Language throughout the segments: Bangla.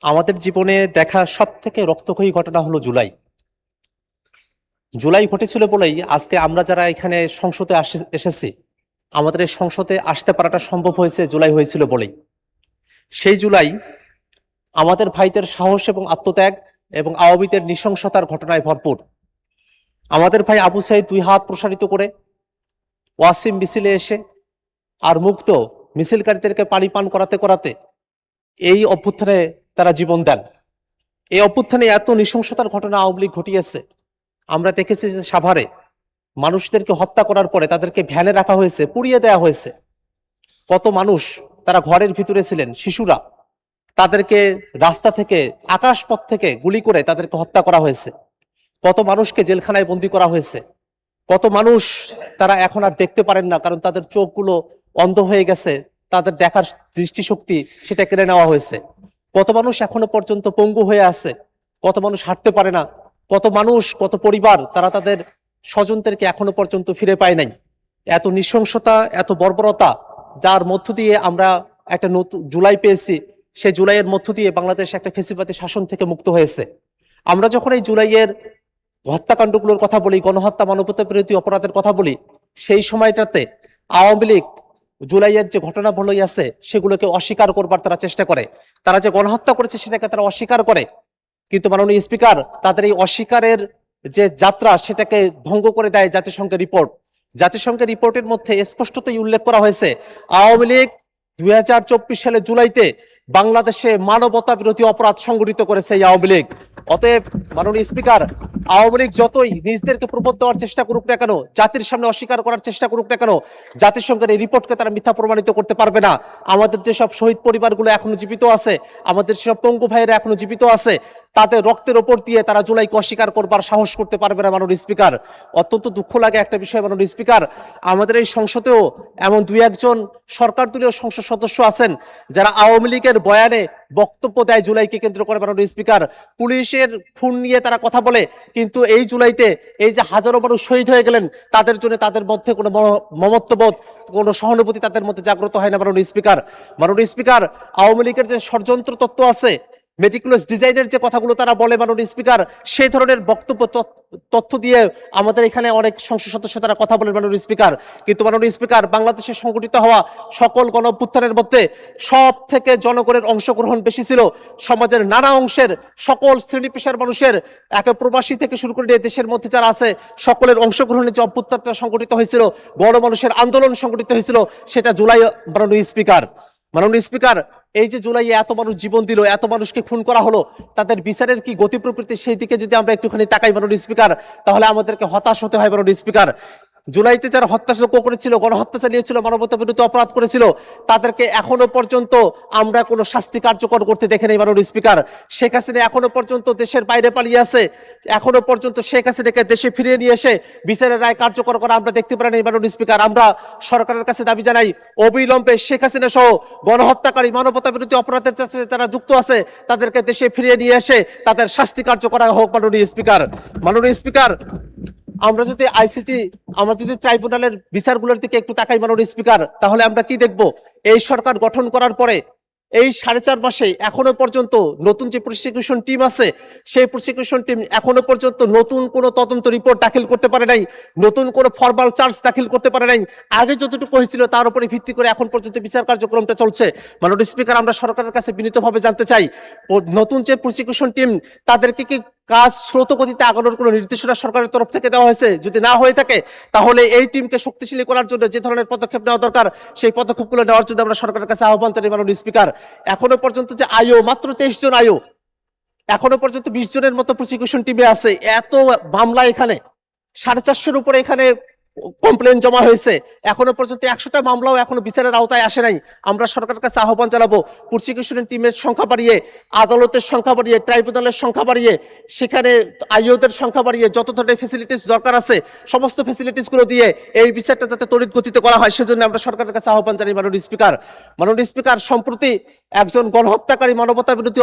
আমাদের জীবনে দেখা সব থেকে রক্তক্ষয়ী ঘটনা হলো জুলাই। জুলাই ঘটেছিল বলেই আজকে আমরা যারা এখানে সংসদে এসেছি, আমাদের এই সংসদে আসতে পারাটা সম্ভব হয়েছে জুলাই হয়েছিল বলেই। সেই জুলাই আমাদের ভাইদের সাহস এবং আত্মত্যাগ এবং আওয়ামীদের নৃশংসতার ঘটনায় ভরপুর। আমাদের ভাই আবু সাইদ 2 হাত প্রসারিত করে ওয়াসিম মিছিলে এসে আর মুক্ত মিছিলকারীদেরকে পানি পান করাতে করাতে এই অভ্যুত্থানে তারা জীবন দেন। এই অভ্যুত্থানে এত নৃশংসতার ঘটনা আওয়ামী লীগ ঘটিয়েছে। আমরা দেখেছি যে সাভারে মানুষদেরকে হত্যা করার পরে তাদেরকে ভ্যানে রাখা হয়েছে, পুড়িয়ে দেওয়া হয়েছে। কত মানুষ তারা ঘরের ভিতরে ছিলেন, শিশুরা, তাদেরকে রাস্তা থেকে, আকাশপথ থেকে গুলি করে তাদেরকে হত্যা করা হয়েছে। কত মানুষকে জেলখানায় বন্দি করা হয়েছে। কত মানুষ তারা এখন আর দেখতে পারেন না, কারণ তাদের চোখগুলো অন্ধ হয়ে গেছে, তাদের দেখার দৃষ্টিশক্তি সেটা কেড়ে নেওয়া হয়েছে। কত মানুষ এখনো পর্যন্ত পঙ্গু হয়ে আছে, কত মানুষ হাঁটতে পারে না, কত মানুষ, কত পরিবার তারা তাদের স্বজনদেরকে এখনো পর্যন্ত ফিরে পায় নাই। এত নৃশংসতা, এত বর্বরতা, যার মধ্য দিয়ে আমরা একটা নতুন জুলাই পেয়েছি। সেই জুলাইয়ের মধ্য দিয়ে বাংলাদেশ একটা ফ্যাসিবাদী শাসন থেকে মুক্ত হয়েছে। আমরা যখন এই জুলাইয়ের হত্যাকাণ্ডগুলোর কথা বলি, গণহত্যা, মানবতা বিরোধী অপরাধের কথা বলি, সেই সময়টাতে আওয়ামী লীগ জুলাইয়ের যে ঘটনা বলাই আছে সেগুলোকে অস্বীকার করবার তারা চেষ্টা করে। তারা যে গণহত্যা করেছে সেটাকে তারা অস্বীকার করে। কিন্তু মাননীয় স্পিকার তাদের এই অস্বীকারের যে যাত্রা সেটাকে ভঙ্গ করে দেয় জাতিসংঘের রিপোর্ট। জাতিসংঘের রিপোর্টের মধ্যে স্পষ্টতই উল্লেখ করা হয়েছে আওয়ামী লীগ 2024 সালের জুলাইতে বাংলাদেশে মানবতা বিরোধী অপরাধ সংঘটিত করেছে এই আওয়ামী লীগ। অতএব মাননীয় স্পিকার, আওয়ামী লীগ যতই নিজদেরকে প্রবোধ দেওয়ার চেষ্টা করুক না কেন, জাতির সামনে অস্বীকার করার চেষ্টা করুক না কেন, জাতিসংঘের এই রিপোর্টকে তারা মিথ্যা প্রমাণিত করতে পারবে না। আমাদের যেসব শহীদ পরিবারগুলো এখনো জীবিত আছে, আমাদের সেসব পঙ্গু ভাইয়েরা এখনো জীবিত আছে, তাদের রক্তের ওপর দিয়ে তারা জুলাইকে অস্বীকার করবার সাহস করতে পারবে না। মাননীয় স্পিকার, অত্যন্ত দুঃখ লাগে একটা বিষয় মাননীয় স্পিকার, আমাদের এই সংসদেও এমন 2-1 জন সরকার দলীয় সংসদ সদস্য আছেন যারা আওয়ামী লীগের বয়ানে বক্তব্য দেয় জুলাইকে কেন্দ্র করে। মাননীয় স্পিকার, পুলিশের খুন নিয়ে তারা কথা বলে, কিন্তু এই জুলাইতে এই যে হাজারো মানুষ শহীদ হয়ে গেলেন, তাদের জন্য তাদের মধ্যে কোনো মমত্ববোধ, কোনো সহানুভূতি তাদের মধ্যে জাগ্রত হয় না। মাননীয় স্পিকার, মাননীয় স্পিকার, আওয়ামী লীগের যে ষড়যন্ত্র তত্ত্ব আছে, মেটিকুলাস ডিজাইনের যে কথাগুলো তারা বলে মাননীয় স্পিকার, সেই ধরনের বক্তব্য তথ্য দিয়ে আমাদের এখানে অনেক সংসদ সদস্য তারা কথা বলেন মাননীয় স্পিকার। কিন্তু মাননীয় স্পিকার, বাংলাদেশে সংগঠিত হওয়া সকল গণঅভ্যুত্থানের মধ্যে সব থেকে জনগণের অংশগ্রহণ বেশি ছিল। সমাজের নানা অংশের সকল শ্রেণী পেশার মানুষের, একে প্রবাসী থেকে শুরু করে দেশের মধ্যে যারা আছে, সকলের অংশগ্রহণে যে অভ্যুত্থানটা সংগঠিত হয়েছিল, গণমানুষের আন্দোলন সংগঠিত হয়েছিল, সেটা জুলাই। মাননীয় স্পিকার, মাননীয় স্পিকার, এই যে জুলাইয়ে এত মানুষ জীবন দিল, এত মানুষকে খুন করা হলো, তাদের বিচারের কি গতি প্রকৃতি, সেই দিকে যদি আমরা একটুখানি তাকাই মাননীয় স্পিকার, তাহলে আমাদেরকে হতাশ হতে হয় মাননীয় স্পিকার। জুলাইতে যারা হত্যাযজ্ঞ করেছিল, গণহত্যা চালিয়েছিল, মানবতা বিরোধী অপরাধ করেছিল, তাদেরকে এখনো পর্যন্ত আমরা কোনো শাস্তি কার্যকর করতে দেখে নেই মাননীয় স্পিকার। শেখ হাসিনা এখনো পর্যন্ত দেশের বাইরে পালিয়ে আছে, এখনো পর্যন্ত শেখ হাসিনাকে দেশে ফিরিয়ে নিয়ে এসে বিচারের রায় কার্যকর করা আমরা দেখতে পারি নাই মাননীয় স্পিকার। আমরা সরকারের কাছে দাবি জানাই, অবিলম্বে শেখ হাসিনা সহ গণহত্যাকারী, মানবতা বিরোধী অপরাধের সাথে যারা যুক্ত আছে, তাদেরকে দেশে ফিরিয়ে নিয়ে এসে তাদের শাস্তি কার্যকর হোক মাননীয় স্পিকার। মাননীয় স্পিকার, আমরা যদি আইসিটি, আমরা যদি ট্রাইব্যুনালের বিচারগুলোর দিকে একটু তাকাই মাননীয় স্পিকার, তাহলে আমরা কি দেখব? এই সরকার গঠন করার পরে এই 4.5 মাসে এখনো পর্যন্ত নতুন যে প্রসিকিউশন টিম আছে, সেই প্রসিকিউশন টিম এখনো পর্যন্ত নতুন কোনো তদন্ত রিপোর্ট দাখিল করতে পারে নাই, নতুন কোনো ফরমাল চার্জ দাখিল করতে পারে নাই। আগে যতটুকু হয়েছিল তার উপরে ভিত্তি করে এখন পর্যন্ত বিচার কার্যক্রমটা চলছে। মাননীয় স্পিকার, আমরা সরকারের কাছে বিনীতভাবে জানতে চাই, নতুন যে প্রসিকিউশন টিম, তাদেরকে কি কাজ স্রোত গতিতে আগানোর কোনো নির্দেশনা সরকারের তরফ থেকে দেওয়া হয়েছে? যদি না হয়ে থাকে, তাহলে এই টিমকে শক্তিশালী করার জন্য যে ধরনের পদক্ষেপ নেওয়া দরকার, সেই পদক্ষেপগুলো নেওয়ার জন্য আমরা সরকারের কাছে আহ্বান জানাই মাননীয় স্পিকার। এখনো পর্যন্ত যে আয়ো মাত্র 23 জন আয়ো, এখনো পর্যন্ত 20 জনের মতো প্রসিকিউশন টিমে আছে। এত মামলা, এখানে 450-এর উপরে এখানে কমপ্লেন জমা হয়েছে, এখনো পর্যন্ত 100টা মামলাও এখনো বিচারের আওতায় আসে নাই। আমরা সরকারের কাছে আহ্বান জানাবো, প্রসিকিউশন টিমের সংখ্যা বাড়িয়ে, আদালতের সংখ্যা বাড়িয়ে, ট্রাইব্যুনালের সংখ্যা বাড়িয়ে, সেখানে আইওদের সংখ্যা বাড়িয়ে, যত ধরনের ফেসিলিটিস দরকার আছে সমস্ত ফেসিলিটিসগুলো দিয়ে এই বিচারটা যাতে তড়িৎ গতিতে করা হয়, সেজন্য আমরা সরকারের কাছে আহ্বান জানাই মাননীয় স্পিকার। মাননীয় স্পিকার, সম্প্রতি একজন গণহত্যাকারী, মানবতা বিরোধী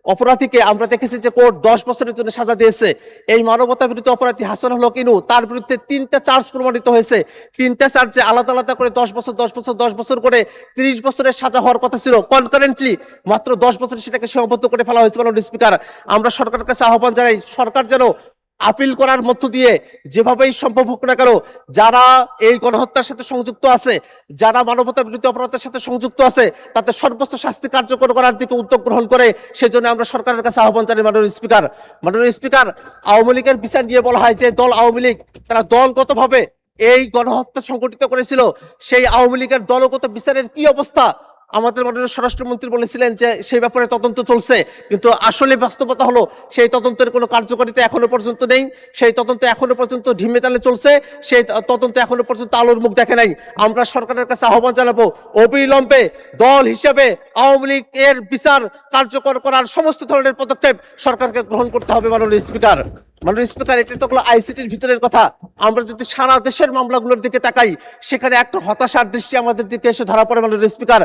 অপরাধীকে আমরা দেখেছি যে কোর্ট 10 বছরের জন্য সাজা দিয়েছে। এই মানবতা বিরোধী অপরাধী হাসানুল হক ইনু, তার বিরুদ্ধে 3টা চার্জ চার্জ প্রমাণিত হয়েছে। 3টা চার্জে আলাদা আলাদা করে 10 বছর 10 বছর 10 বছর করে 30 বছরের সাজা হওয়ার কথা ছিল, কনকারেন্টলি মাত্র 10 বছরে সেটাকে সীমাবদ্ধ করে ফেলা হয়েছে। মাননীয় স্পিকার, আমরা সরকারের কাছে আহ্বান জানাই, সরকার যেন আপিল করার মধ্য দিয়ে যেভাবেই সম্ভব হোক না কেন, যারা এই গণহত্যার সাথে সংযুক্ত আছে, যারা মানবতা বিরোধী অপরাধের সাথে সংযুক্ত আছে, তাতে সর্বোচ্চ শাস্তি কার্যকর করার দিকে উদ্যোগ গ্রহণ করে, সেজন্য আমরা সরকারের কাছে আহ্বান জানাই। মাননীয় স্পিকার, আওয়ামী লীগের বিচার নিয়ে বলা হয় যে দল আওয়ামী লীগ তারা দলগতভাবে এই গণহত্যা সংগঠিত করেছিল, সেই আওয়ামী লীগের দলগত বিচারের কি অবস্থা? আমাদের মাননীয় স্বরাষ্ট্রমন্ত্রী বলেছিলেন যে সেই ব্যাপারে তদন্ত চলছে, কিন্তু আসলে বাস্তবতা হলো সেই তদন্তের কোনো কার্যকারিতা এখনো পর্যন্ত নেই। সেই তদন্ত এখনো পর্যন্ত ঢিমে তালে চলছে, সেই তদন্ত এখনো পর্যন্ত আলোর মুখ দেখে নাই। আমরা সরকারের কাছে আহ্বান জানাবো, অবিলম্বে দল হিসেবে আওয়ামী লীগ এর বিচার কার্যকর করার সমস্ত ধরনের পদক্ষেপ সরকারকে গ্রহণ করতে হবে। মাননীয় স্পিকার, এটা তো হলো আইসিটির ভিতরের কথা। আমরা যদি সারা দেশের মামলাগুলোর দিকে তাকাই, সেখানে একটা হতাশার দৃষ্টি আমাদের দিকে এসে ধরা পড়ে। মাননীয় স্পিকার,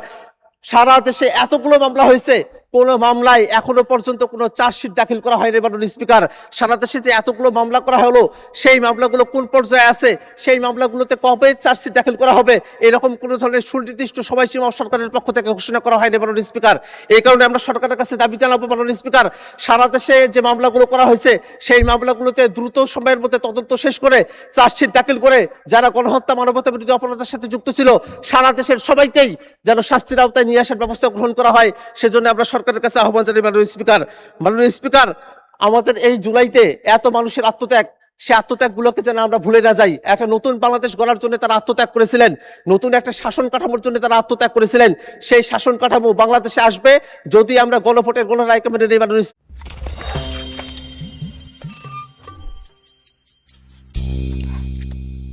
সারা দেশে এতগুলো মামলা হয়েছে, কোন মামলায় এখনো পর্যন্ত কোনো চার্জশিট দাখিল করা হয়নি। মাননীয় স্পিকার, সারা দেশে যে এতগুলো মামলা করা হলো, সেই মামলাগুলো কোন পর্যায়ে আছে, সেই মামলাগুলোতে কবে চার্জশিট দাখিল করা হবে, এরকম কোনো ধরনের সুনির্দিষ্ট সময়সীমা সরকারের পক্ষ থেকে ঘোষণা করা হয়নি। মাননীয় স্পিকার, এই কারণে আমরা সরকারের কাছে দাবি জানাবো, মাননীয় স্পিকার, সারা দেশে যে মামলাগুলো করা হয়েছে, সেই মামলাগুলোতে দ্রুত সময়ের মধ্যে তদন্ত শেষ করে চার্জশিট দাখিল করে যারা গণহত্যা মানবতা বিরোধী অপরাধের সাথে যুক্ত ছিল, সারা দেশের সবাইকেই যেন শাস্তির আওতায় নিয়ে আসার ব্যবস্থা গ্রহণ করা হয়, সেজন্য আমরা সরকারের কাছে আহ্বান জানাই। মাননীয় স্পিকার, আমাদের এই জুলাইতে এত মানুষের আত্মত্যাগ, সে আত্মত্যাগগুলোকে যেন আমরা ভুলে না যাই। একটা নতুন বাংলাদেশ গড়ার জন্য তারা আত্মত্যাগ করেছিলেন, নতুন একটা শাসন কাঠামোর জন্য তারা আত্মত্যাগ করেছিলেন। সেই শাসন কাঠামো বাংলাদেশে আসবে যদি আমরা গণভোটের গণরায়কে মেনে নিই।